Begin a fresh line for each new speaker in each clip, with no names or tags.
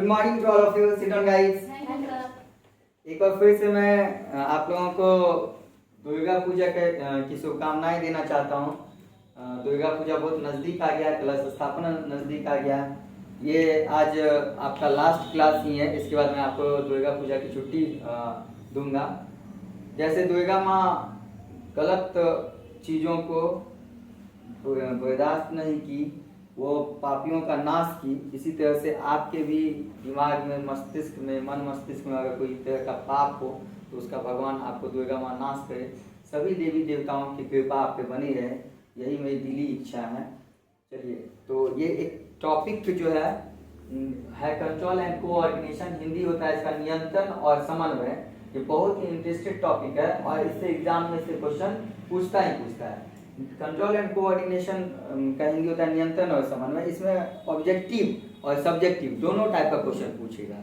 Morning to all of you. Sit down guys. एक बार फिर से मैं आप लोगों को दुर्गा पूजा की शुभकामनाएं देना चाहता हूँ। दुर्गा पूजा बहुत नज़दीक आ गया, कलश स्थापना नज़दीक आ गया। ये आज आपका लास्ट क्लास ही है, इसके बाद मैं आपको दुर्गा पूजा की छुट्टी दूंगा। जैसे दुर्गा माँ गलत चीज़ों को बर्दाश्त नहीं की, वो पापियों का नाश की, इसी तरह से आपके भी दिमाग में, मस्तिष्क में, मन मस्तिष्क में अगर कोई तरह का पाप हो तो उसका भगवान आपको दुर्गा माँ नाश करे। सभी देवी देवताओं की कृपा आप पे बनी रहे, यही मेरी दिली इच्छा है। चलिए, तो ये एक टॉपिक जो है कंट्रोल एंड कोऑर्डिनेशन, हिंदी होता है इसका नियंत्रण और समन्वय। ये बहुत ही इंटरेस्टेड टॉपिक है और इससे एग्जाम में से क्वेश्चन पूछता ही पूछता है। कंट्रोल एंड कोऑर्डिनेशन का हिंदी होता है नियंत्रण और समन्वय। इसमें ऑब्जेक्टिव और सब्जेक्टिव दोनों टाइप का क्वेश्चन पूछेगा।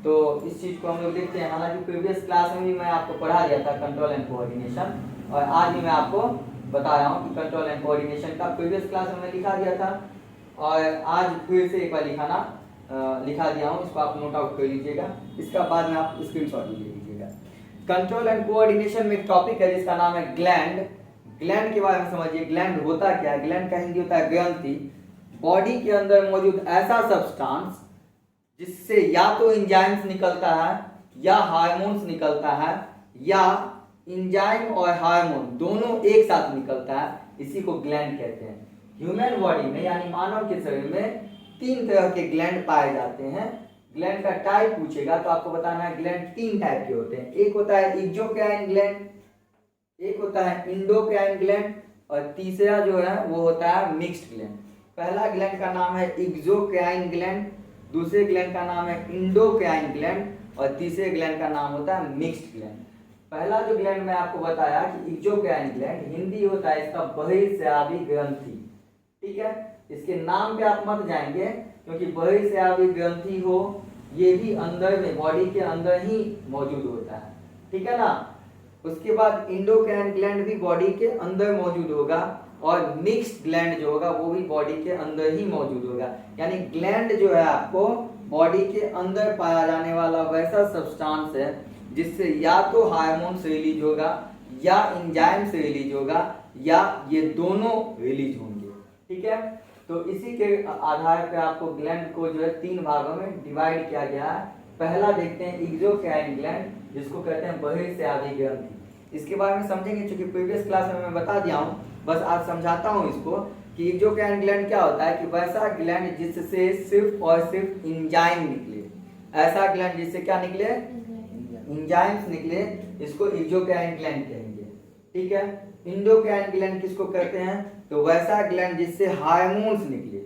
तो इस चीज़ को हम लोग देखते हैं। हालांकि प्रीवियस क्लास में भी मैं आपको पढ़ा दिया था कंट्रोल एंड कोऑर्डिनेशन, और आज भी मैं आपको बता रहा हूँ कि कंट्रोल एंड कोऑर्डिनेशन का प्रीवियस क्लास में मैं लिखा दिया था और आज फिर से एक बार लिखा दिया हूँ। इसको आप नोट आउट कर लीजिएगा, इसका बाद में आप स्क्रीनशॉट ले लीजिएगा। कंट्रोल एंड कोऑर्डिनेशन में एक टॉपिक है जिसका नाम है ग्लैंड। ग्लैंड के बारे में समझिए। ग्लैंड होता क्या है? ग्लैंड का हिंदी होता है ग्रंथि। बॉडी के अंदर मौजूद ऐसा सब्सटेंस जिससे या तो एंजाइम्स निकलता है या हार्मोन्स निकलता है, या एंजाइम और हार्मोन दोनों एक साथ निकलता है, इसी को ग्लैंड कहते हैं। ह्यूमन बॉडी में यानी मानव के शरीर में 3 तरह के ग्लैंड पाए जाते हैं। ग्लैंड का टाइप पूछेगा तो आपको बताना है ग्लैंड 3 टाइप के होते हैं। एक होता है एक्सोक्राइन ग्लैंड, एक होता है इंडोक्राइन ग्लैंड, और तीसरा जो है वो होता है मिक्स्ड ग्लैंड। पहला ग्लैंड का नाम है एक्सोक्राइन ग्लैंड, दूसरे ग्लैंड का नाम है इंडोक्राइन ग्लैंड, और तीसरे ग्लैंड का नाम होता है मिक्स्ड ग्लैंड। पहला जो ग्लैंड मैं आपको बताया कि एक्सोक्राइन ग्लैंड, हिंदी होता है इसका बहिर्स्रावी ग्रंथि। ठीक है, इसके नाम पे आप मत जाएंगे क्योंकि बहिर्स्रावी ग्रंथि हो ये भी अंदर में, बॉडी के अंदर ही मौजूद होता है। ठीक है ना। उसके बाद इंडोक्राइन ग्लैंड भी बॉडी के अंदर मौजूद होगा, और मिक्स्ड ग्लैंड जो होगा वो भी बॉडी के अंदर ही मौजूद होगा। यानी ग्लैंड जो है आपको बॉडी के अंदर पाया जाने वाला वैसा सब्सटेंस है जिससे या तो हार्मोन्स रिलीज होगा, या एंजाइम से रिलीज होगा, या ये दोनों रिलीज होंगे। ठीक है, तो इसी के आधार पर आपको ग्लैंड को जो है 3 भागों में डिवाइड किया गया है। पहला देखते हैं एक्सोक्राइन ग्लैंड, जिसको कहते हैं बहिर्स्रावी ग्रंथि। इसके बारे में समझेंगे, क्योंकि प्रीवियस क्लास में मैं बता दिया हूँ, बस आज समझाता हूँ इसको कि एक्सोक्राइन ग्लैंड क्या होता है। कि वैसा ग्लैंड जिससे सिर्फ और सिर्फ एंजाइम निकले, ऐसा ग्लैंड जिससे क्या निकले, एंजाइम्स निकले, इसको एक्सोक्राइन ग्लैंड कहेंगे। ठीक है। इंडोक्राइन ग्लैंड किसको कहते हैं? तो वैसा ग्लैंड जिससे हार्मोन्स निकले,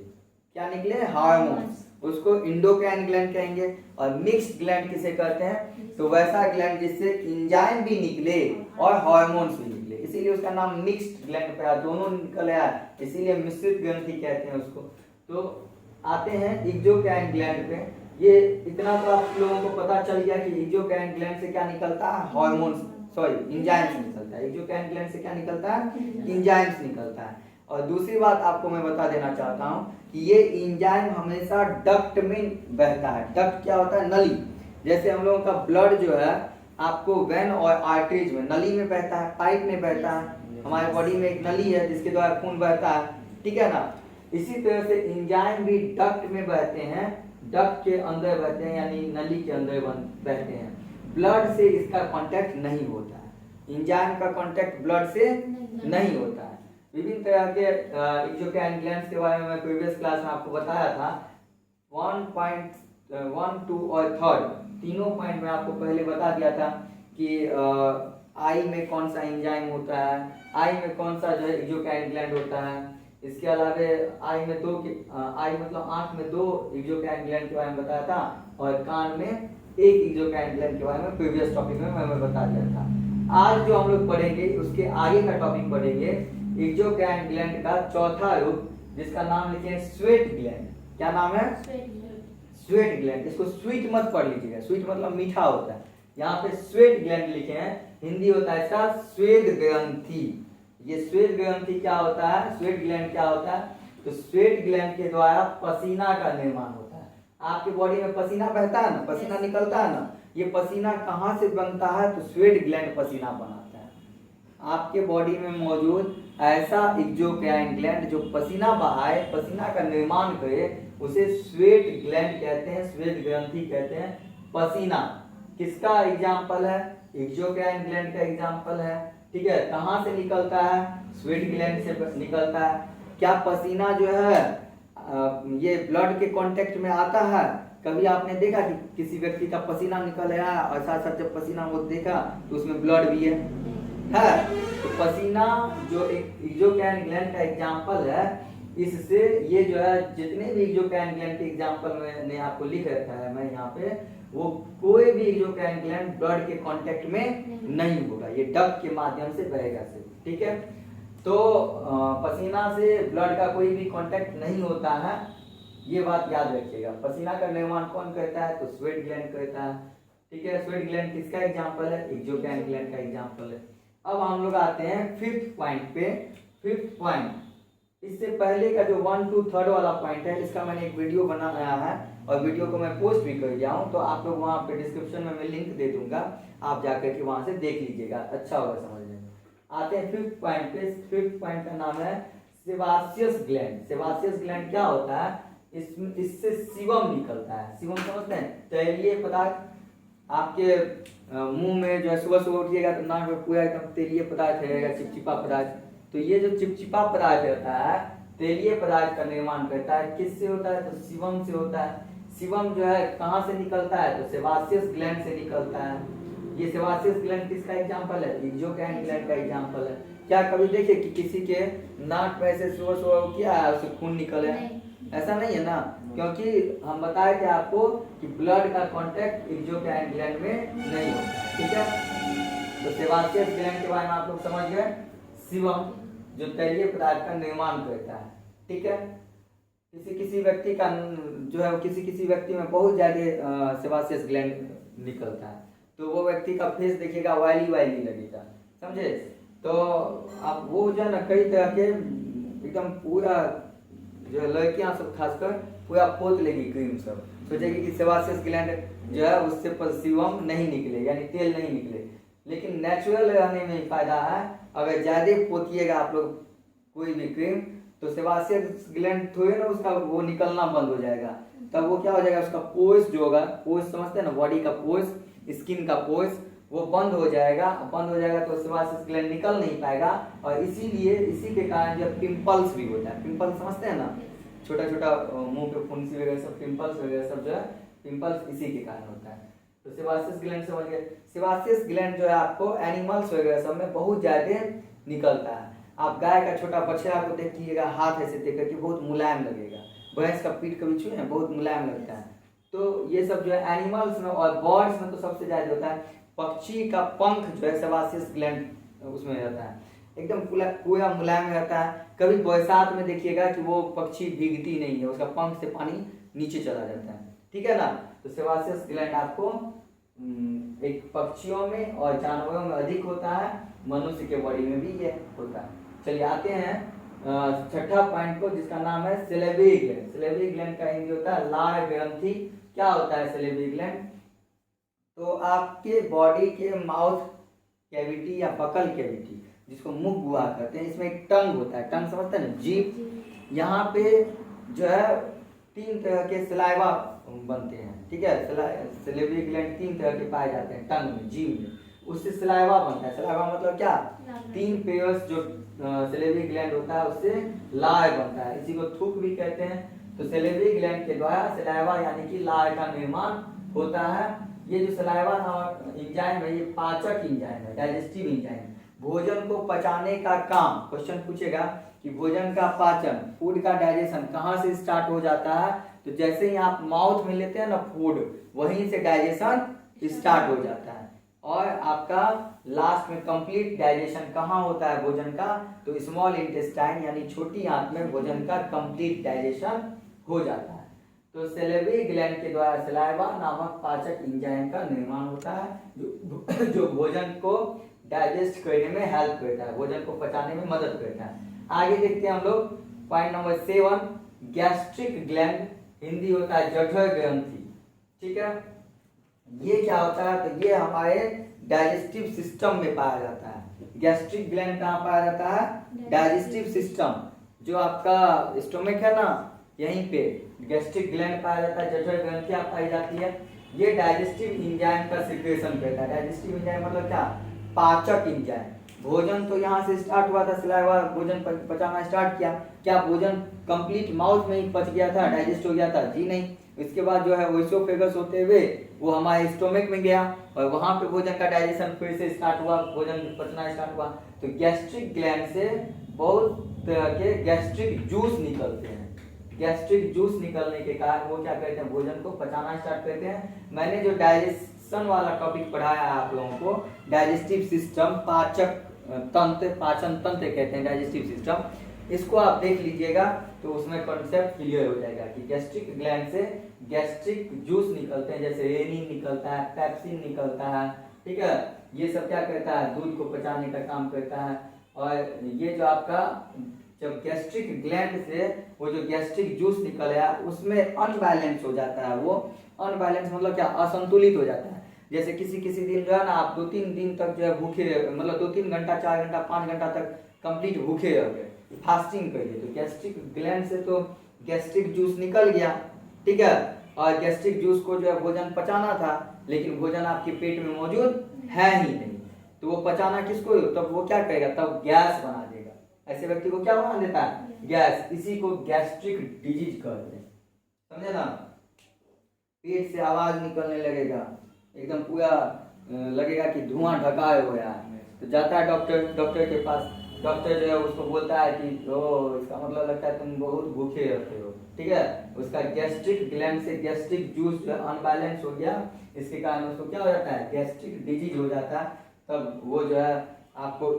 क्या निकले, हार्मोन्स, उसको इंडोक्राइन ग्लैंड कहेंगे। और मिक्स्ड ग्लैंड किसे कहते हैं? तो वैसा ग्लैंड जिससे एंजाइम भी निकले और हार्मोन्स भी निकले, इसीलिए उसका नाम मिक्स्ड ग्लैंड पड़ा, दोनों निकल आया, इसीलिए मिश्रित ग्रंथि कहते हैं उसको। तो आते हैं एक्सोक्राइन ग्लैंड पे। ये इतना तो आप लोगों को पता चल गया कि एक्सोक्राइन ग्लैंड से क्या निकलता है, हार्मोन्स, सॉरी एंजाइम्स निकलता है। एक्सोक्राइन ग्लैंड से क्या निकलता है, एंजाइम्स निकलता है। और दूसरी बात आपको मैं बता देना चाहता हूँ कि ये एंजाइम हमेशा डक्ट में बहता है। डक्ट क्या होता है, नली। जैसे हम लोगों का ब्लड जो है आपको वेन और आर्टरीज में, नली में बहता है, पाइप में बहता है। हमारे बॉडी में एक नली है जिसके द्वारा खून बहता है। ठीक है ना। इसी तरह से एंजाइम भी डक्ट में बहते हैं, डक्ट के अंदर बहते हैं, यानी नली के अंदर बहते हैं। ब्लड से इसका कांटेक्ट नहीं होता है, एंजाइम का कांटेक्ट ब्लड से नहीं होता है। विभिन्न तरह के एक्सोक्राइन ग्लैंड्स के बारे में मैं प्रीवियस क्लास में आपको बताया था। 1.1, 2 और 3 तीनों पॉइंट में आपको पहले बता दिया था कि आई में कौन सा एंजाइम होता है, आई में कौन सा जो है एक्सोक्राइन ग्लैंड होता है। इसके अलावा आई में 2 आई मतलब आंख में 2 एक्सोक्राइन ग्लैंड के बारे में बताया था, और कान में 1 एक्सोक्राइन ग्लैंड के बारे में प्रीवियस टॉपिक में मैं बता दिया था। आज जो हम लोग पढ़ेंगे उसके आगे का टॉपिक पढ़ेंगे एक्सोक्राइन ग्लैंड का चौथा रूप, जिसका नाम लिखे स्वेट ग्लैंड। क्या नाम है, स्वेट ग्लैंड। इसको स्वीट मत पढ़ लीजिएगा, स्वीट मतलब मीठा होता है। यहाँ पे स्वेट ग्लैंड लिखे हैं, हिंदी होता है इसका स्वेद ग्रंथि। ये स्वेद ग्रंथि क्या होता है, स्वेट ग्लैंड क्या होता है? तो स्वेट ग्लैंड के द्वारा पसीना का निर्माण होता है। आपके बॉडी में पसीना बहता है ना, पसीना निकलता है ना, ये पसीना कहाँ से बनता है? तो स्वेट ग्लैंड पसीना बनाता है। आपके बॉडी में मौजूद ऐसा एक्सोक्राइन ग्लैंड जो पसीना बहाए, पसीना का निर्माण करे, उसे स्वेट ग्लैंड कहते हैं, स्वेट ग्रंथि कहते हैं। पसीना किसका एग्जाम्पल है? एक्सोक्राइन ग्लैंड का एग्जाम्पल है। ठीक है, कहाँ से निकलता है? स्वेट ग्लैंड से निकलता है। क्या पसीना जो है ये ब्लड के कांटेक्ट में आता है? कभी आपने देखा कि किसी व्यक्ति का पसीना निकल रहा है और साथ साथ जब पसीना वो देखा तो उसमें ब्लड भी है? तो पसीना जो एक एक्सोक्राइन ग्लैंड का एग्जाम्पल है, इससे ये जो है जितने भी एक्सोक्राइन ग्लैंड के एग्जाम्पल मैंने आपको लिख रखा है मैं यहाँ पे, वो कोई भी एक्सोक्राइन ग्लैंड ब्लड के कांटेक्ट में नहीं होगा, ये डक्ट के माध्यम से बहेगा सिर्फ। ठीक है, तो पसीना से ब्लड का कोई भी कांटेक्ट नहीं होता है, ये बात याद रखिएगा। पसीना का निर्माण कौन करता है? तो स्वेट ग्लैंड करता है। ठीक है, स्वेट ग्लैंड किसका एग्जाम्पल है? एक्सोक्राइन ग्लैंड का एग्जाम्पल है। अब हम लोग आते हैं फिफ्थ पॉइंट पे। फिफ्थ पॉइंट, इससे पहले का जो 1 to 3 वाला पॉइंट है, इसका मैंने एक वीडियो बनाया है और वीडियो को मैं पोस्ट भी कर दिया हूँ, तो आप लोग वहाँ पे डिस्क्रिप्शन में मैं लिंक दे दूंगा, आप जाकर के वहाँ से देख लीजिएगा, अच्छा होगा समझने में। आते हैं फिफ्थ पॉइंट पे। फिफ्थ पॉइंट का नाम है सेबासियस ग्लैंड। सेबासियस ग्लैंड क्या होता है? इससे सीवम निकलता है। सीवम समझते हैं? तैलीय पदार्थ। आपके मुंह में जो है सुबह सुबह उठिएगा तो नाक में पूरा एकदम तेलीय पदार्थ रहेगा, चिपचिपा पदार्थ। तो ये जो चिपचिपा पदार्थ रहता है, तेलीय पदार्थ का निर्माण करता है। किससे होता है? तो सीवम से होता है। सीवम जो है कहाँ से निकलता है? तो सेबासियस ग्लैंड से निकलता है। ये सेबासियस ग्लैंड किसका एग्जाम्पल है? एक्सोक्राइन ग्लैंड का एग्जाम्पल है। क्या कभी देखे कि किसी के नाक में से सुबह सुबह किया है उससे खून निकले? ऐसा नहीं है ना, क्योंकि हम बताए थे आपको कि ब्लड का कांटेक्ट एक्सोक्राइन ग्लैंड में नहीं होता। ठीक है, तो सेबासियस ग्लैंड के बारे में आप लोग समझ गए। सीवम जो तैलीय पदार्थ का निर्माण करता है। ठीक है, किसी व्यक्ति का जो है किसी व्यक्ति में बहुत ज्यादा सेबासियस ग्लैंड निकलता है, तो वो व्यक्ति का फेस देखिएगा वाइली लगेगा, समझे? तो आप वो जो है ना कई तरह के एकदम पूरा जो लड़कियां सब खासकर पूरा पोत लेगी क्रीम सब, सोचेगी कि सेबासियस ग्लैंड जो है उससे सीवम नहीं निकले, यानी तेल नहीं निकले। लेकिन नेचुरल रहने में फायदा है। अगर ज्यादा पोतिएगा आप लोग कोई भी क्रीम, तो सेबासियस ग्लैंड थोड़े ना उसका वो निकलना बंद हो जाएगा। तब वो क्या हो जाएगा? उसका पोर्स जो होगा, पोर्स समझते हैं ना, बॉडी का पोर्स, स्किन का पोर्स, वो बंद हो जाएगा। बंद हो जाएगा तो सेबासियस ग्लैंड निकल नहीं पाएगा, और इसीलिए इसी के कारण जो पिंपल्स भी होता है। पिंपल्स समझते हैं ना, छोटा छोटा मुंह पे फुंसी वगैरह सब, पिंपल्स वगैरह सब जो है, पिंपल्स इसी के कारण होता है। तो सेबासियस ग्लैंड समझ गए। सेबासियस ग्लैंड जो है आपको एनिमल्स वगैरह सब में बहुत ज्यादा निकलता है। आप गाय का छोटा बछड़ा को देखिएगा, हाथ ऐसे देखकर कि बहुत मुलायम लगेगा। भैंस का पीठ कभी छुए हैं, बहुत मुलायम लगता है। तो ये सब जो है एनिमल्स में, और बर्ड्स में तो सबसे ज्यादा होता है। पक्षी का पंख जो है सेबासियस ग्लैंड उसमें रहता है, एकदम पूरा मुलायम रहता है। कभी बरसात में देखिएगा कि वो पक्षी भीगती नहीं है, उसका पंख से पानी नीचे चला जाता है। ठीक है ना, तो सेबासियस ग्लैंड आपको एक पक्षियों में और जानवरों में अधिक होता है, मनुष्य के बॉडी में भी ये होता है। चलिए आते हैं छठा पॉइंट को, जिसका नाम है सिलेबरी ग्लैंड। सिलेबरी ग्लैंड का हिंदी होता है लार ग्रंथि। क्या होता है सिलेबरी ग्लैंड? तो आपके बॉडी के माउथ कैविटी या बकल कैविटी, जिसको मुख गुहा कहते हैं, इसमें एक टंग होता है। टंग समझते हैं ना, जीभ। यहाँ पे जो है 3 तरह के सलाइवा बनते हैं। ठीक है, सिलेबरी ग्लैंड 3 तरह के पाए जाते हैं टंग में, जीभ में, उससे सलाइवा बनता है। सलाइवा मतलब क्या? 3 पेयर्स जो सिलेबरी ग्लैंड होता है उससे लार बनता है, इसी को थूक भी कहते हैं। तो सिलेबरी ग्लैंड के द्वारा सलाइवा यानी कि लार का निर्माण होता है। ये जो सलाइवा नामक एंजाइम है, ये पाचक एंजाइम है, डाइजेस्टिव एंजाइम। भोजन को पचाने का काम, क्वेश्चन पूछेगा कि भोजन का पाचन, फूड का डाइजेशन कहाँ से स्टार्ट हो जाता है? तो जैसे ही आप माउथ में लेते हैं ना फूड, वहीं से डाइजेशन स्टार्ट हो जाता है। और आपका लास्ट में कंप्लीट डाइजेशन कहाँ होता है भोजन का? तो स्मॉल इंटेस्टाइन यानी छोटी आंत में भोजन का कंप्लीट डाइजेशन हो जाता है। तो सेलेबरी ग्लैंड के द्वारा सलाइवा नामक पाचक एंजाइम का निर्माण होता है, जो भोजन को डाइजेस्ट करने में हेल्प करता है, भोजन को पचाने में मदद करता है। आगे देखते हैं हम लोग point number 7, gastric gland Hindi होता है जठर ग्रंथि। ठीक है, ये क्या होता है, तो ये हमारे डाइजेस्टिव सिस्टम में पाया जाता है। गैस्ट्रिक ग्लैंड कहाँ पाया जाता है, डाइजेस्टिव सिस्टम, जो आपका स्टोमक है ना, यहीं पे गैस्ट्रिक ग्लैंड पाया जाता है, जठर ग्रंथियां पाई जाती है। ये डाइजेस्टिव एंजाइम का सिक्रेशन करता है। डाइजेस्टिव एंजाइम मतलब क्या, पाचक एंजाइम। भोजन तो यहाँ से स्टार्ट हुआ था, सिलाया भोजन पचाना स्टार्ट किया, क्या भोजन कंप्लीट माउथ में ही पच गया था, डाइजेस्ट हो गया था? जी नहीं। इसके बाद जो है ओइसोफेगस होते हुए वो हमारे स्टोमक में गया और वहां पे भोजन का डाइजेशन फिर से स्टार्ट हुआ, भोजन पचना स्टार्ट हुआ। तो गैस्ट्रिक ग्लैंड से बहुत तरह के गैस्ट्रिक जूस निकलते हैं। गैस्ट्रिक जूस निकलने के कारण वो क्या करते हैं, भोजन को पचाना स्टार्ट करते हैं। मैंने जो डाइजेशन वाला टॉपिक पढ़ाया है आप लोगों को, डाइजेस्टिव सिस्टम, पाचक तंत्र, पाचन तंत्र कहते हैं डाइजेस्टिव सिस्टम, इसको आप देख लीजिएगा तो उसमें कॉन्सेप्ट क्लियर हो जाएगा कि गैस्ट्रिक ग्लैंड से गैस्ट्रिक जूस निकलते हैं, जैसे रेनिन निकलता है, पेप्सिन निकलता है। ठीक है, ये सब क्या करता है, दूध को पचाने का काम करता है। और ये जो आपका जब गैस्ट्रिक ग्लैंड से वो जो गैस्ट्रिक जूस निकलेगा उसमें अनबैलेंस हो जाता है। वो अनबैलेंस मतलब क्या, असंतुलित हो जाता है। जैसे किसी दिन जो है ना, आप 2-3 दिन तक जो है भूखे रहे, मतलब 2-3 घंटा, 4 घंटा, 5 घंटा तक कंप्लीट भूखे रहोगे, फास्टिंग करिए, तो गैस्ट्रिक ग्लैंड से तो गैस्ट्रिक जूस निकल गया। ठीक है, और गैस्ट्रिक जूस को जो है भोजन पचाना था, लेकिन भोजन आपके पेट में मौजूद है ही नहीं, तो वो पचाना किसको, तब वो क्या करेगा, तब गैस बना देगा। ऐसे व्यक्ति को क्या बना देता है, गैस। इसी को गैस्ट्रिक डिजीज कहते हैं, समझे ना। पेट से आवाज निकलने लगेगा, एकदम पूरा लगेगा कि धुआं ढकाए हुआ है, तो जाता है डॉक्टर के पास। डॉक्टर जो है उसको बोलता है कि इसका मतलब लगता है तुम बहुत भूखे रहते हो। ठीक है, उसका गैस्ट्रिक ग्लैंड से गैस्ट्रिक जूस जो अनबैलेंस हो गया, इसके कारण उसको क्या हो जाता है, गैस्ट्रिक डिजीज हो जाता है। तब वो जो है आपको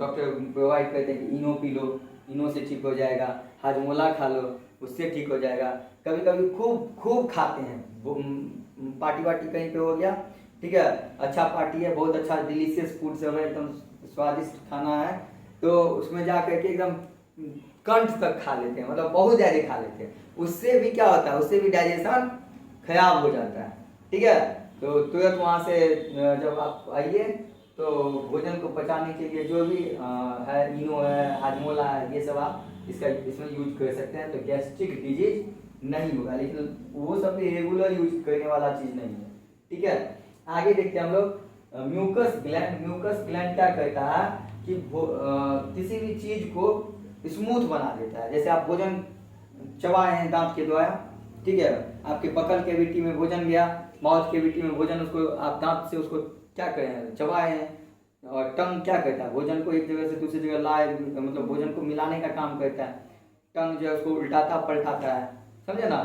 डॉक्टर प्रोवाइड करते हैं कि इनो पी लो, इनो से ठीक हो जाएगा, हाजमोला खा लो, उससे ठीक हो जाएगा। कभी कभी खूब खाते हैं, पार्टी वार्टी कहीं पे हो गया, ठीक है, अच्छा पार्टी है, बहुत अच्छा डिलीशियस फूड सब है, एकदम स्वादिष्ट खाना है, तो उसमें जा करके एकदम कंठ तक खा लेते हैं, मतलब बहुत ज़्यादा खा लेते हैं। उससे भी क्या होता है, उससे भी डाइजेशन खराब हो जाता है। ठीक है, तो तुरंत वहाँ से जब आप आइए तो भोजन को पचाने के लिए जो भी है, इनो है, हाजमोला है, ये सब आप इसमें यूज कर सकते हैं, तो गैस्ट्रिक डिजीज नहीं होगा। लेकिन वो सब भी रेगुलर यूज करने वाला चीज़ नहीं है। ठीक है, आगे देखते हैं हम लोग म्यूकस ग्लैंड। म्यूकस ग्लैंड क्या करता है कि किसी भी चीज को स्मूथ बना देता है। जैसे आप भोजन चबाए हैं दांत के द्वारा, ठीक है, आपके बकल कैविटी में भोजन गया, माउथ कैविटी में भोजन, उसको आप दांत से उसको क्या करें, चबाए हैं, और टंग क्या करता है, भोजन को एक जगह से दूसरी जगह लाए, मतलब भोजन को मिलाने का काम करता है। टंग जो है उसको उल्टाता पलटाता है, समझे ना।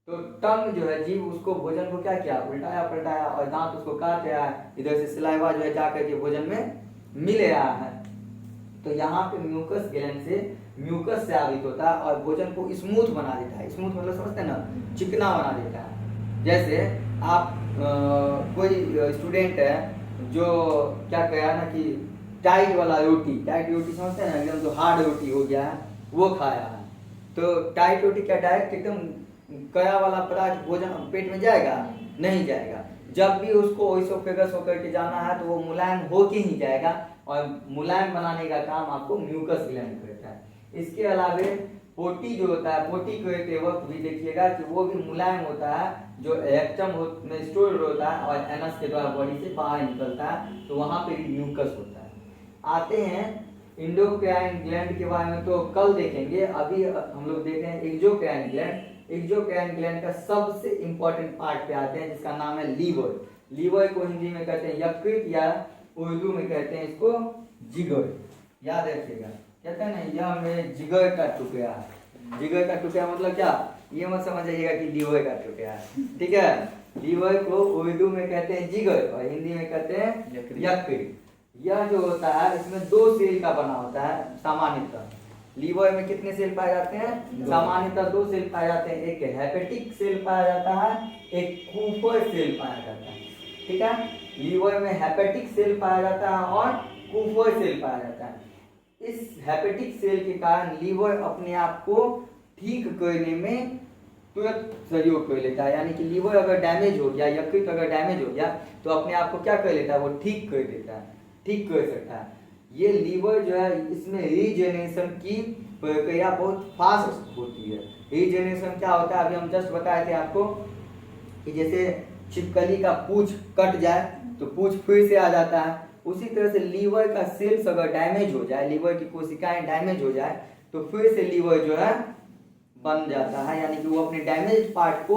तो टंग जो है, जीभ, उसको भोजन को क्या किया, उल्टाया पलटाया, और दांत उसको काट रहा है, इधर से सलाइवा जो है जाकर के भोजन में मिल रहा है। तो यहाँ पे म्यूकस ग्लैंड से म्यूकस से आवित होता है और भोजन को स्मूथ बना देता है। स्मूथ मतलब समझते हैं ना, चिकना बना देता है। जैसे आप कोई स्टूडेंट है जो क्या कहा ना कि टाइट वाला रोटी, टाइट रोटी समझते हैं ना, एकदम जो हार्ड रोटी हो गया है वो खाया है, तो टाइट रोटी क्या डायरेक्ट एकदम कया वाला पदार्थ भोजन पेट में जाएगा, नहीं जाएगा। जब भी उसको ओइसोफेगस होकर के जाना है तो वो मुलायम होके ही जाएगा, और मुलायम बनाने का काम आपको म्यूकस ग्लैंड करता है। इसके अलावा पोटी जो होता है, पोटी करते वक्त भी देखिएगा कि वो भी मुलायम होता है, जो रेक्टम में स्टोर होता है और एनस के द्वारा बॉडी से बाहर निकलता है, तो वहां पे भी म्यूकस होता है। आते हैं इंडोक्राइन ग्लैंड के बारे में, तो कल देखेंगे। अभी हम लोग देख रहे हैं एक्सोक्राइन ग्लैंड। एक्सोक्राइन ग्लैंड का सबसे इंपॉर्टेंट पार्ट पे आते हैं, जिसका नाम है लीवर। लीवर को हिंदी में कहते हैं यकृत, या उर्दू में कहते हैं इसको जिगर। याद रखिएगा, कहते हैं ना, यह मेरे जिगर का टुकड़ा है। जिगर का टुकड़ा मतलब क्या, ये मत समझिएगा कि लीवर का टुकड़ा है। ठीक है, लीवर को उर्दू में कहते हैं जिगर और हिंदी में कहते हैं यकृत। यह जो होता है इसमें 2 सेल का बना होता है सामान्यतः। लीवर में कितने सेल पाए जाते हैं, सामान्यतः 2 सेल पाए जाते हैं। एक हेपेटिक सेल पाया जाता है, एक कूपर सेल पाया जाता है। ठीक है, लीवर में हेपेटिक सेल पाया जाता है और कूपर सेल पाया जाता है। इस हेपेटिक सेल के कारण लीवर अपने आप को ठीक करने में तुरंत सहयोग कर लेता है। यानी कि लीवर अगर डैमेज हो गया, यकृत अगर डैमेज हो गया तो अपने आप को क्या कर लेता है, वो ठीक कर देता है, ठीक कर सकता है। ये लीवर जो है इसमें रीजेनरेशन की प्रक्रिया बहुत फास्ट होती है। रीजेनरेशन क्या होता है, अभी हम जस्ट बताए थे आपको कि जैसे छिपकली का पूंछ कट जाए तो पूंछ फिर से आ जाता है, उसी तरह से लीवर का सेल्स अगर डैमेज हो जाए, लीवर की कोशिकाएं डैमेज हो जाए तो फिर से लीवर जो है बन जाता है। यानी कि वो अपने डैमेज पार्ट को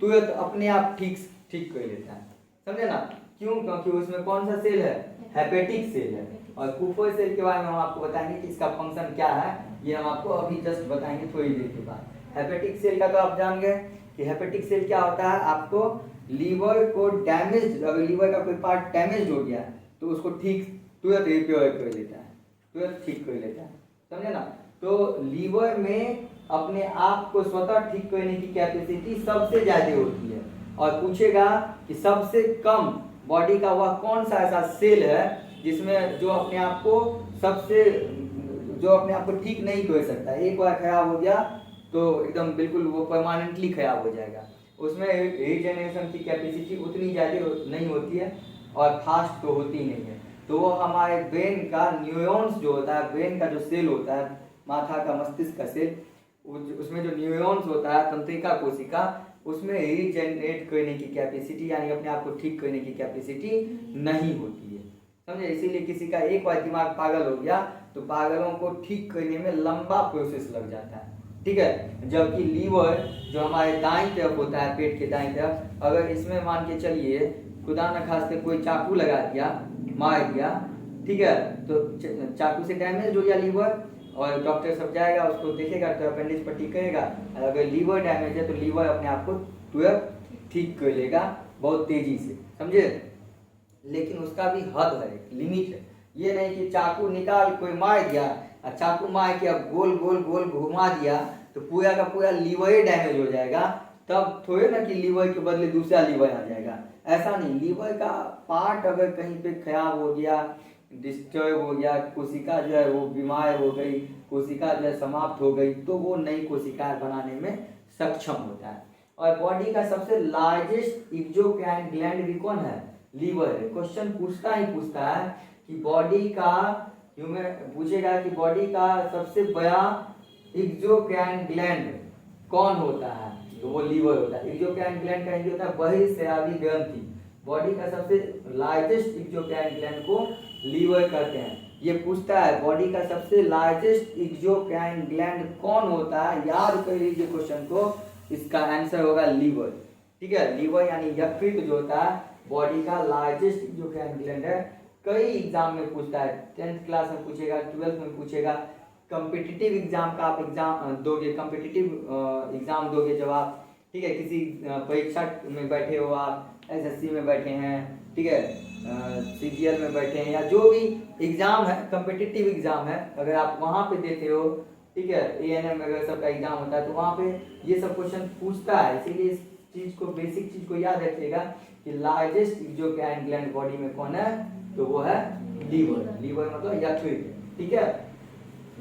तुरंत अपने आप ठीक कर लेता है। समझे ना? क्यों? क्योंकि उसमें कौन सा सेल है, हेपेटिक सेल है। और कूपर सेल के बारे में हम आपको बताएंगे कि इसका फंक्शन क्या है, ये हम आपको अभी जस्ट बताएंगे थोड़ी देर के बाद। हेपेटिक सेल का तो आप जान गए कि हेपेटिक सेल क्या होता है। आपको लीवर को डैमेज, अगर लीवर का कोई पार्ट डैमेज हो गया तो उसको ठीक तुरंत रिपेयर कर लेता है, तुरंत ठीक कर लेता है। समझे ना? तो लीवर में अपने आप को स्वतः ठीक करने की कैपेसिटी सबसे ज्यादा होती है। और पूछेगा कि सबसे कम बॉडी का वह कौन सा ऐसा सेल है जिसमें जो अपने आप को ठीक नहीं कर सकता। एक बार खराब हो गया तो एकदम बिल्कुल वो परमानेंटली खराब हो जाएगा। उसमें रीजनरेशन की कैपेसिटी उतनी ज़्यादा नहीं होती है और फास्ट तो होती नहीं है। तो वो हमारे ब्रेन का न्यूरॉन्स जो होता है, ब्रेन का जो सेल होता है, माथा का मस्तिष्क का सेल, उसमें जो न्यूरॉन्स होता है, तंत्रिका कोशिका, उसमें रीजनरेट करने की कैपेसिटी यानी अपने आप को ठीक करने की कैपेसिटी नहीं होती है। समझे? इसीलिए किसी का एक बार दिमाग पागल हो गया तो पागलों को ठीक करने में लंबा प्रोसेस लग जाता है। ठीक है? जबकि लीवर जो हमारे दाईं तरफ होता है, पेट के दाईं तरफ, अगर इसमें मान के चलिए खुदा न खास्ते कोई चाकू लगा दिया, मार दिया, ठीक है, तो चाकू से डैमेज हो गया लीवर और डॉक्टर सब जाएगा, उसको देखेगा तो अपेंडिक्स पट्टी करेगा। अगर लीवर डैमेज है तो लीवर अपने आप को तुरंत ठीक कर लेगा बहुत तेजी से। समझे? लेकिन उसका भी हद है, लिमिट है। ये नहीं कि चाकू निकाल कोई मार दिया और चाकू मार के अब गोल गोल गोल घुमा दिया तो पूरा का पूरा लीवर ही डैमेज हो जाएगा। तब थोड़े ना कि लीवर के बदले दूसरा लीवर आ जाएगा, ऐसा नहीं। लीवर का पार्ट अगर कहीं पे खराब हो गया, डिस्टर्ब हो गया, कोशिका जो है वो बीमार हो गई, कोशिका जो है समाप्त हो गई, तो वो नई कोशिकाएं बनाने में सक्षम होता है। और बॉडी का सबसे लार्जेस्ट एक्सोक्राइन ग्लैंड भी कौन है? लीवर है। क्वेश्चन पूछता है कि बॉडी का, पूछेगा कि बॉडी का सबसे बड़ा एक्सोक्राइन ग्लैंड कौन होता है, तो वो लीवर होता है। एक्सोक्राइन ग्लैंड का होता है बहिर्स्रावी ग्रंथि। बॉडी का सबसे लार्जेस्ट एक्सोक्राइन ग्लैंड को लीवर कहते हैं। ये पूछता है बॉडी का सबसे लार्जेस्ट एक्सोक्राइन ग्लैंड कौन होता है, याद कर लीजिए क्वेश्चन को, इसका आंसर होगा लीवर। ठीक है? लीवर यानी यकृत जो होता है बॉडी का लार्जेस्ट एक्सोक्राइन ग्लैंड है। कई एग्जाम में पूछता है, 10th क्लास में पूछेगा, 12th में पूछेगा, कॉम्पिटिटिव एग्जाम का आप एग्जाम दोगे, कॉम्पिटिटिव एग्जाम दोगे जब आप, ठीक है, किसी परीक्षा में बैठे हो, आप एसएससी में बैठे हैं, ठीक है, सीजीएल में बैठे हैं, या जो भी एग्जाम है कॉम्पिटिटिव एग्जाम है, अगर आप वहाँ पे देते हो, ठीक है, एएनएम वगैरह सब का एग्जाम होता है, तो वहाँ पे ये सब क्वेश्चन पूछता है। इसीलिए इस चीज को, बेसिक चीज को याद रखिएगा कि लार्जेस्ट एक्सोक्राइन ग्लैंड बॉडी में कौन है, तो वो है लीवर। लीवर मतलब यकृत। ठीक है?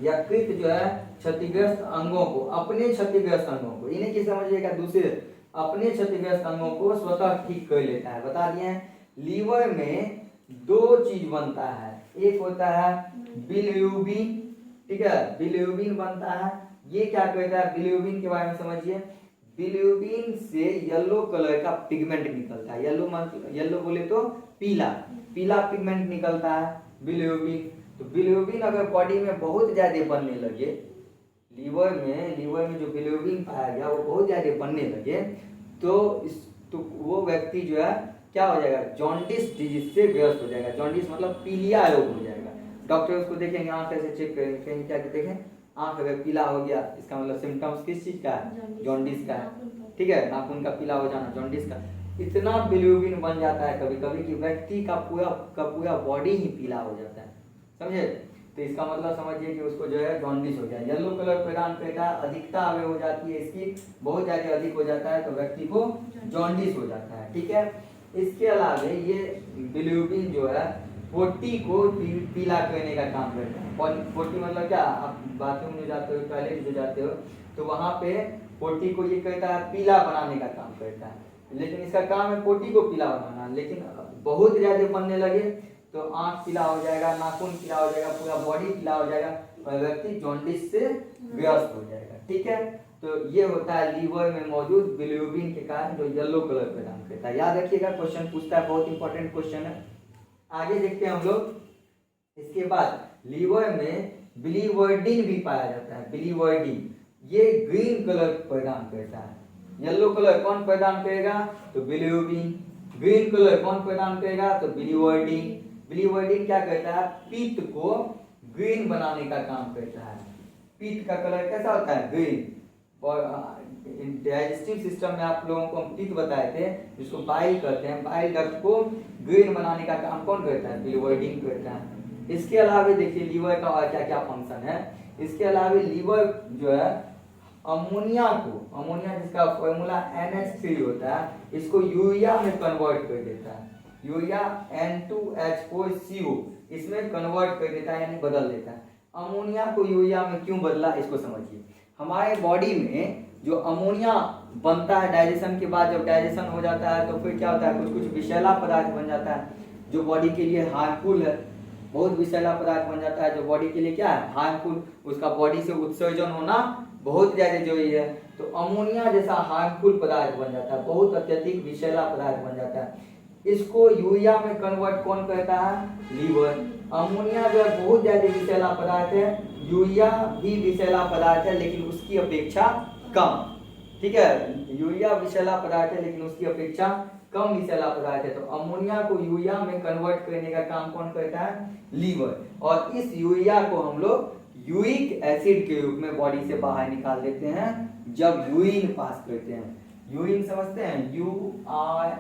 यकृत जो है क्षतिग्रस्त अंगों को, अपने क्षतिग्रस्त अंगों को, इन्हें की समझिएगा, दूसरे अपने क्षतिग्रस्त अंगों को स्वतः ठीक कर लेता है। बता दिए हैं। लीवर में दो चीज बनता है, एक होता है बिलिरुबिन, ठीक है, बिलिरुबिन बनता है। ये क्या करता है, बिलिरुबिन के बारे में समझिए। बिलिरुबिन से येलो कलर का पिगमेंट निकलता है। येलो बोले तो पीला, पीला पिगमेंट निकलता है बिलिरुबिन। तो बिलिरुबिन अगर बॉडी में बहुत ज्यादा बनने लगे, लीवर में जो बिलिरुबिन पाया गया वो बहुत ज्यादा बनने लगे, तो वो व्यक्ति जो है क्या हो जाएगा, जॉन्डिस डिजीज से ग्रस्त हो जाएगा। जॉन्डिस मतलब पीलिया रोग हो जाएगा। डॉक्टर उसको देखेंगे, आंख ऐसे चेक करेंगे, कहीं क्या देखें, आंख अगर पीला हो गया, इसका मतलब सिम्टम्स किस चीज का है, जॉन्डिस का है। ठीक है? नाखून का पीला हो जाना जॉन्डिस का। इतना बिलिरुबिन बन जाता है कभी कभी कि व्यक्ति का पूरा बॉडी ही पीला हो जाता है। समझे? तो इसका मतलब समझिए कि उसको जो है जॉन्डिस हो गया। येलो कलर प्रदान करता है, अधिकता अगर हो जाती है इसकी, बहुत ज्यादा अधिक हो जाता है तो व्यक्ति को जॉन्डिस हो जाता है। ठीक है? इसके अलावा ये बिलिरुबिन जो है पोटी को पीला करने का काम करता है। पोटी मतलब क्या, आप बाथरूम में जाते हो, टॉयलेट में जाते हो, तो वहां पे पोटी को ये कहता है पीला बनाने का काम करता है, लेकिन इसका काम है पोटी को पीला बनाना। लेकिन बहुत ज्यादा बनने लगे तो आंख पीला हो जाएगा, नाखून पीला हो जाएगा, पूरा बॉडी पीला हो जाएगा और व्यक्ति जॉन्डिस से ग्रस्त हो जाएगा। ठीक है, तो ये होता है लीवर में मौजूद बिलिरुबिन के कारण जो येलो कलर प्रदान करता है। याद रखिएगा, क्वेश्चन पूछता है, बहुत इंपॉर्टेंट क्वेश्चन है। आगे देखते हैं हम लोग। इसके बाद लीवर में बिलिवर्डिन भी पाया जाता है। बिलिवर्डिन ये ग्रीन कलर प्रदान करता है। येलो कलर कौन प्रदान करेगा? तो बिलिरुबिन। ग्रीन कलर कौन प्रदान करेगा? तो बिलिवर्डिन। बिलिवर्डिन क्या करता है? पित्त को ग्रीन बनाने का काम करता है। पित्त का कलर कैसा होता है? ग्रीन। और डाइजेस्टिव सिस्टम में आप लोगों को हम पित्त बताए थे, जिसको बाइल कहते हैं। बाइल डक्ट को ग्रीन बनाने का काम कौन करता है? बिलिवर्डिन करता है। इसके अलावा देखिए लीवर का और क्या क्या फंक्शन है। इसके अलावा लीवर जो है अमोनिया को, अमोनिया जिसका फॉर्मूला NH3 होता है, इसको यूरिया में कन्वर्ट कर देता है। यूरिया N2H4CO इसमें कन्वर्ट कर देता है, यानी बदल देता है। अमोनिया को यूरिया में क्यों बदला, इसको समझिए। हमारे बॉडी में जो अमोनिया बनता है डाइजेशन के बाद, जब डाइजेशन हो जाता है तो फिर क्या होता है? कुछ कुछ विषैला पदार्थ बन जाता है जो बॉडी के लिए हार्मफुल है। बहुत विषैला पदार्थ बन जाता है जो बॉडी के लिए क्या है? हार्मफुल। उसका बॉडी से उत्सर्जन होना बहुत ज्यादा जरूरी है। तो अमोनिया जैसा हार्मफुल पदार्थ बन जाता है, बहुत अत्यधिक विषैला पदार्थ बन जाता है। इसको यूरिया में कन्वर्ट कौन करता है? लीवर। अमोनिया जो है बहुत ज्यादा विषैला पदार्थ है, यूरिया भी विषैला पदार्थ है लेकिन उसकी अपेक्षा कम। ठीक है, यूरिया विषैला पदार्थ है लेकिन उसकी अपेक्षा कम विषैला पदार्थ है। तो अमोनिया को यूरिया में कन्वर्ट करने का काम कौन करता है? लीवर। और इस यूरिया को हम लोग यूरिक एसिड के रूप में बॉडी से बाहर निकाल देते हैं जब यूरिन पास करते हैं। यूरिन समझते हैं? URINE।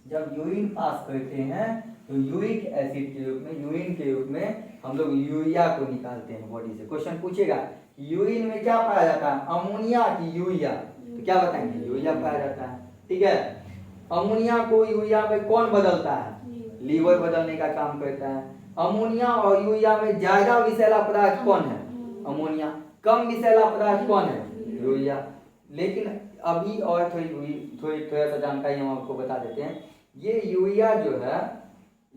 जब यूरिन पास करते हैं तो यूरिक एसिड के रूप में, यूरिन के रूप में हम लोग यूरिया को निकालते हैं बॉडी से। क्वेश्चन पूछेगा यूरिन में क्या पाया जाता है? अमोनिया की यूरिया? तो क्या बताएंगे? यूरिया पाया जाता है। ठीक है, अमोनिया को यूरिया में कौन बदलता है? लीवर बदलने का काम करता है। अमोनिया और यूरिया में ज्यादा विषैला पदार्थ कौन है? अमोनिया। कम विषैला पदार्थ कौन है? यूरिया। लेकिन अभी और थोड़ा सा जानकारी हम आपको बता देते हैं। ये यूरिया जो है,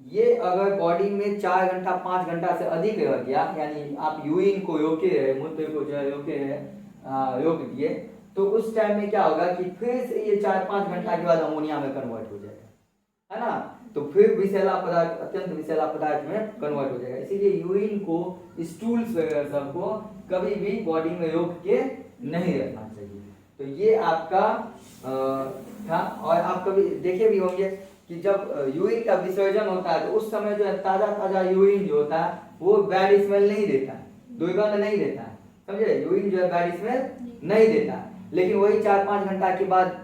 ये अगर बॉडी में 4 घंटा 5 घंटा से अधिक रह गया, यानी आप यूरिन को रोके रहे, मूत्र को जो है रोके रहे, रोक दिए, तो उस टाइम में क्या होगा कि फिर से ये 4-5 घंटा के बाद अमोनिया में कन्वर्ट हो जाएगा, है ना। तो फिर विषैला पदार्थ, अत्यंत विषैला पदार्थ में कन्वर्ट हो जाएगा। इसीलिए यूरिन को, स्टूल्स वगैरह सबको कभी भी बॉडी में रोक के नहीं रखना चाहिए। तो ये आपका था। और आप कभी देखे भी होंगे कि जब यूरिन का विसर्जन होता है तो उस समय जो है ताजा ताजा यूरिन जो होता है वो बैड स्मेल नहीं देता है, दुर्गंध नहीं देता है, समझे। यूरिन जो है बैड स्मेल नहीं देता है, लेकिन वही 4-5 घंटा के बाद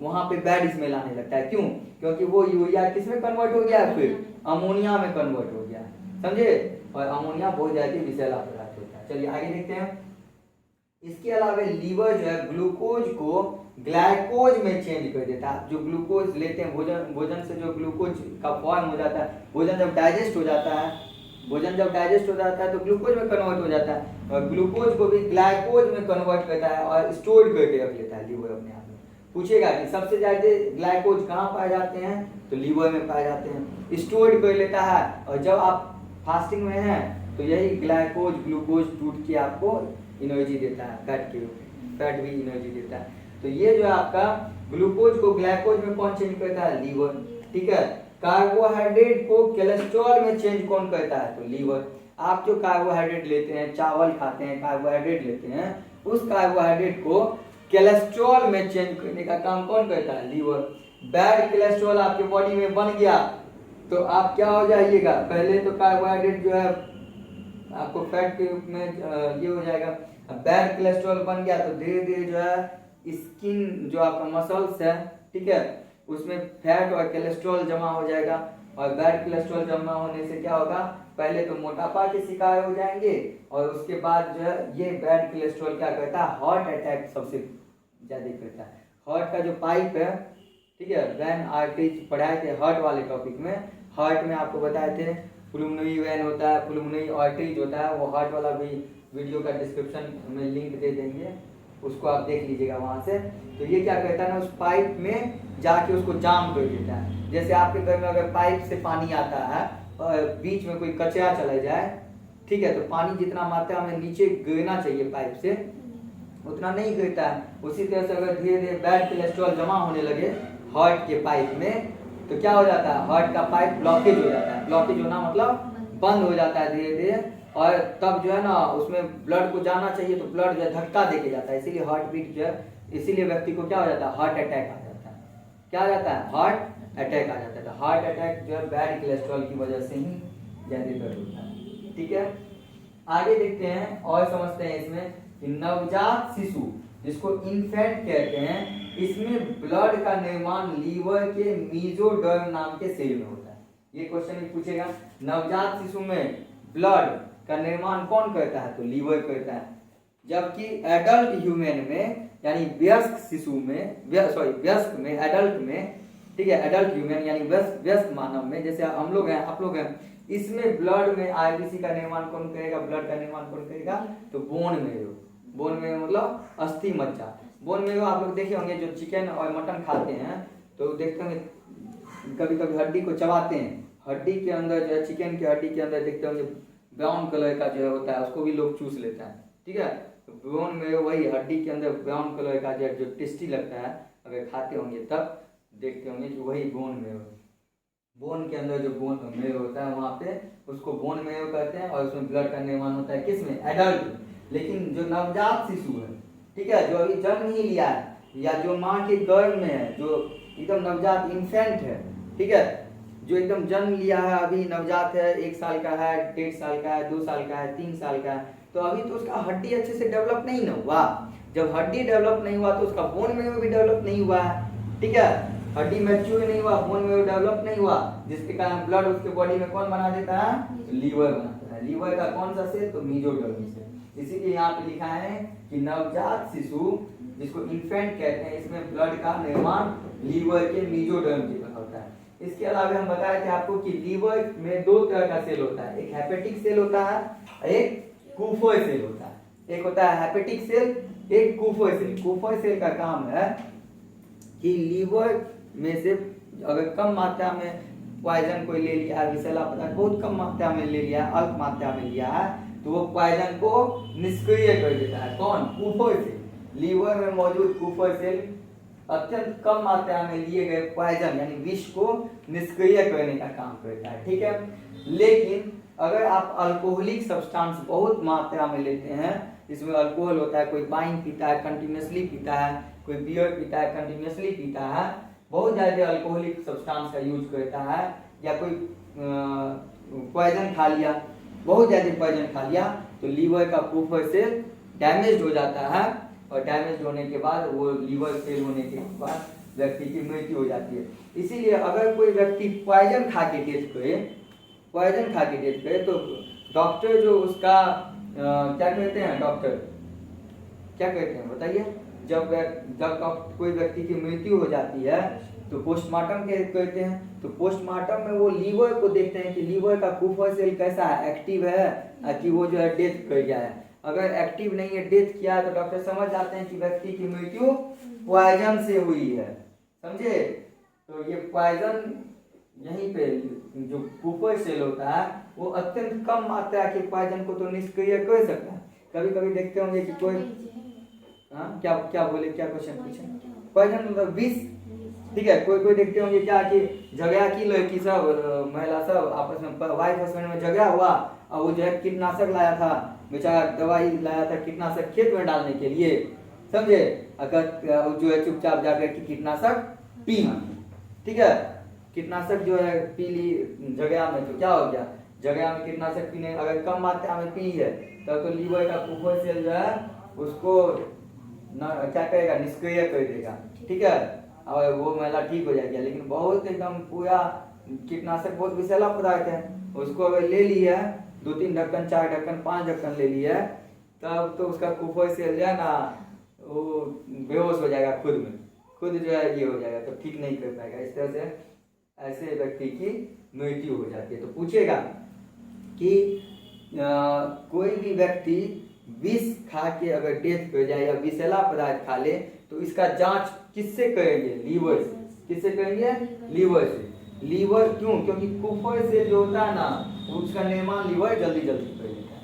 वहां पे बैड स्मेल आने लगता है। क्यों? क्योंकि वो यूरिया किस में कन्वर्ट हो गया है? फिर अमोनिया में कन्वर्ट हो गया है, समझे। और अमोनिया बहुत ज्यादा विषैला पदार्थ होता है। चलिए आगे देखते हैं। इसके अलावा लीवर जो है ग्लूकोज को ग्लाइकोज में चेंज कर देता है। जो ग्लूकोज लेते हैं भोजन से जो ग्लूकोज का फॉर्म हो जाता है, भोजन जब डाइजेस्ट हो जाता है तो ग्लूकोज में कन्वर्ट हो जाता है, और ग्लूकोज को भी ग्लाइकोज में कन्वर्ट करता है और स्टोर करके रख लेता है लीवर अपने आप में। पूछेगा कि सबसे ज्यादा ग्लाइकोज कहाँ पाए जाते हैं? तो लीवर में पाए जाते हैं, स्टोर कर लेता है। और जब आप फास्टिंग में हैं तो यही ग्लाइकोज ग्लूकोज टूट के आपको एनर्जी देता है, फैट भी एनर्जी देता है। तो ये जो है आपका ग्लूकोज को ग्लाइकोज में कौन चेंज करता है? लीवर। ठीक है, कार्बोहाइड्रेट को कोलेस्ट्रॉल में चेंज कौन करता है? तो लीवर। आप जो कार्बोहाइड्रेट लेते हैं, चावल खाते हैं, कार्बोहाइड्रेट लेते हैं, उस कार्बोहाइड्रेट को कोलेस्ट्रॉल में चेंज करने का काम कौन करता है? लीवर। बैड कोलेस्ट्रॉल आपके बॉडी में बन गया तो आप क्या हो जाइएगा? पहले तो कार्बोहाइड्रेट जो है आपको फैट के रूप में ये हो जाएगा। बैड कोलेस्ट्रॉल बन गया तो धीरे धीरे जो है स्किन, जो आपका मसल्स है, ठीक है, उसमें फैट और कोलेस्ट्रॉल जमा हो जाएगा। और बैड कोलेस्ट्रॉल जमा होने से क्या होगा? पहले तो मोटापा के शिकार हो जाएंगे, और उसके बाद जो है ये बैड कोलेस्ट्रॉल क्या करता है? हार्ट अटैक सबसे ज्यादा करता है। हार्ट का जो पाइप है, ठीक है, वेन आर्टरीज पढ़ाए थे हार्ट वाले टॉपिक में। हार्ट में आपको बताए थे पुल्मोनरी वेन होता है, पुल्मोनरी आर्टरीज होता है। वो हार्ट वाला भी वीडियो का डिस्क्रिप्शन में लिंक दे देंगे, उसको आप देख लीजिएगा वहां से। तो ये क्या कहता है ना, उस पाइप में जाके उसको जाम कर देता है। जैसे आपके घर में अगर पाइप से पानी आता है और बीच में कोई कचरा चला जाए, ठीक है, तो पानी जितना मात्रा में नीचे गिरना चाहिए पाइप से उतना नहीं गिरता है। उसी तरह से अगर धीरे धीरे बैड कोलेस्ट्रॉल जमा होने लगे हार्ट के पाइप में, तो क्या हो जाता है, हार्ट का पाइप ब्लॉकेज हो जाता है। ब्लॉकेज होना मतलब बंद हो जाता है धीरे धीरे, और तब जो है ना उसमें ब्लड को जाना चाहिए तो ब्लड जो है धक्का देके जाता है, इसीलिए हार्ट बीट जो है, इसीलिए व्यक्ति को क्या हो जाता है, हार्ट अटैक आ जाता है। क्या आ जाता है, हार्ट अटैक आ जाता है। तो हार्ट अटैक जो है बैड कोलेस्ट्रॉल की वजह से ही ज्यादातर होता है। ठीक है, आगे देखते हैं और समझते हैं इसमें कि नवजात शिशु जिसको इन्फेंट कहते हैं, इसमें ब्लड का निर्माण लीवर के मीजोडर्म नाम के सेल में होता है। ये क्वेश्चन भी पूछेगा, नवजात शिशु में ब्लड का निर्माण कौन करता है, तो लीवर करता है। जबकि एडल्ट ह्यूमन में यानी वयस्क शिशु में, वयस्क में, एडल्ट में, ठीक है, एडल्ट ह्यूमन यानी वयस्क मानव में, जैसे हम लोग हैं, आप लोग हैं, इसमें ब्लड में आरबीसी का निर्माण कौन करेगा, ब्लड का निर्माण कौन करेगा, तो बोन मैरो। बोन मैरो मतलब अस्थि मज्जा। बोन मैरो आप लोग देखे होंगे, जो चिकन और मटन खाते हैं तो देखते होंगे कभी कभी हड्डी को चबाते हैं, हड्डी के अंदर जो है, चिकन की हड्डी के अंदर देखते होंगे ब्राउन कलर का जो है होता है, उसको भी लोग चूस लेता है। ठीक है, तो बोन मैरो वही हड्डी के अंदर ब्राउन कलर का जो टेस्टी लगता है, अगर खाते होंगे तब देखते होंगे कि वही बोन मैरो। बोन के अंदर जो बोन मैरो होता है वहां पे उसको बोन मैरो कहते हैं, और उसमें ब्लड का निर्माण होता है किसमें, एडल्ट। लेकिन जो नवजात शिशु है, ठीक है, जो अभी जन्म नहीं लिया है या जो माँ के गर्भ में है, जो एकदम नवजात इन्फेंट है, ठीक है, जो एकदम जन्म लिया है, अभी नवजात है, 1 साल का है, 1.5 साल का है, 2 साल का है, 3 साल का है, तो अभी तो उसका हड्डी अच्छे से डेवलप नहीं ना हुआ। जब हड्डी डेवलप नहीं हुआ तो उसका बोन मैरो भी डेवलप नहीं हुआ है। ठीक है, हड्डी मैच्योर नहीं हुआ, बोन मैरो डेवलप नहीं हुआ, जिसके कारण ब्लड उसके बॉडी में कौन बना देता है, लीवर बनाता है। लीवर का कौन सा सेल, तो मीजोडर्म सेल। इसीलिए यहाँ पे लिखा है कि नवजात शिशु जिसको इन्फेंट कहते हैं, इसमें ब्लड का निर्माण लीवर के मीजोडर्म के द्वारा होता है। इसके अलावा हम बताए थे आपको कि लीवर में 2 तरह का सेल होता है, एक हेपेटिक सेल होता है, एक कुफोय सेल होता है। एक होता है हेपेटिक सेल, एक कुफोय सेल। कुफोय सेल का काम है कि लीवर में से अगर कम मात्रा में पॉइजन कोई ले लिया है, विषैला पदार्थ बहुत कम मात्रा में ले लिया है, अल्प मात्रा में लिया है, तो वो पॉइजन को निष्क्रिय कर देता है। कौन, कुफोय सेल। लीवर में मौजूद कुफोय सेल अत्यंत कम मात्रा में लिए गए पॉइजन यानी विष को निष्क्रिय करने का काम करता है। ठीक है, लेकिन अगर आप अल्कोहलिक सब्सटेंस बहुत मात्रा में लेते हैं, इसमें अल्कोहल होता है, कोई वाइन पीता है कंटिन्यूसली पीता है, कोई बियर पीता है कंटिन्यूसली पीता है, बहुत ज्यादा अल्कोहलिक सब्सटेंस का यूज करता है, या कोई पॉइजन खा लिया, बहुत ज्यादा पॉइजन खा लिया, तो लीवर का कुफोय सेल डैमेज हो जाता है, और डैमेज होने के बाद वो लीवर फेल होने के बाद व्यक्ति की मृत्यु हो जाती है। इसीलिए अगर कोई व्यक्ति पॉइजन खा के डेथ करे, तो डॉक्टर जो उसका क्या कहते हैं, डॉक्टर क्या कहते हैं बताइए, जब कोई व्यक्ति की मृत्यु हो जाती है तो पोस्टमार्टम कहते हैं। तो पोस्टमार्टम में वो लीवर को देखते हैं कि लीवर का कुफोय सेल कैसा है, एक्टिव है, कि वो जो है डेथ कर गया है। अगर एक्टिव नहीं है, डेथ किया है, तो डॉक्टर समझ जाते हैं कि व्यक्ति की मृत्यु पॉइजन से हुई है। समझे, तो ये पॉइजन यहीं पे जो कुफोय सेल होता है वो अत्यंत कम मात्रा के पॉइजन को तो निष्क्रिय कर सकता है। कभी कभी देखते होंगे कि कोई क्या बोले, क्या क्वेश्चन पूछे, पॉइजन मतलब विष। ठीक है, कोई देखते होंगे क्या कि झगड़ा की लड़की सब, महिला सब आपस में, वाइफ हस्बैंड में झगड़ा हुआ, और वो जो है कीटनाशक लाया था, बेचारा दवाई लाया था कीटनाशक खेत में डालने के लिए, समझे, अगर जो है चुपचाप जाकर के कीटनाशक पी। ठीक है, कीटनाशक जो है पी ली झगड़ा में, तो क्या हो गया, झगड़ा में कीटनाशक पीने अगर कम मात्रा में पी है तब तो लीवर का कुफोय सेल जो है उसको क्या करेगा, निष्क्रिय कर देगा। ठीक है, और वो महिला ठीक हो जाएगी। लेकिन बहुत एकदम पूरा कीटनाशक बहुत विषैला पदार्थ है, उसको अगर ले लिया 2-3 ढक्कन, 4 ढक्कन, 5 ढक्कन ले लिया, तब तो उसका कुफोय सेल जो है ना वो बेहोश हो जाएगा, खुद जो है ये हो जाएगा, तो ठीक नहीं कर पाएगा। इस तरह से ऐसे व्यक्ति की मृत्यु हो जाती है। तो पूछेगा कि कोई भी व्यक्ति विष खा के अगर डेथ कर जाए या विषैला पदार्थ खा ले तो इसका जांच किससे करेंगे? लीवर से। किससे करेंगे? लीवर से। लीवर क्यों? क्योंकि कुफर से जो होता है ना, उसका निर्माण लीवर जल्दी जल्दी कर लेता है।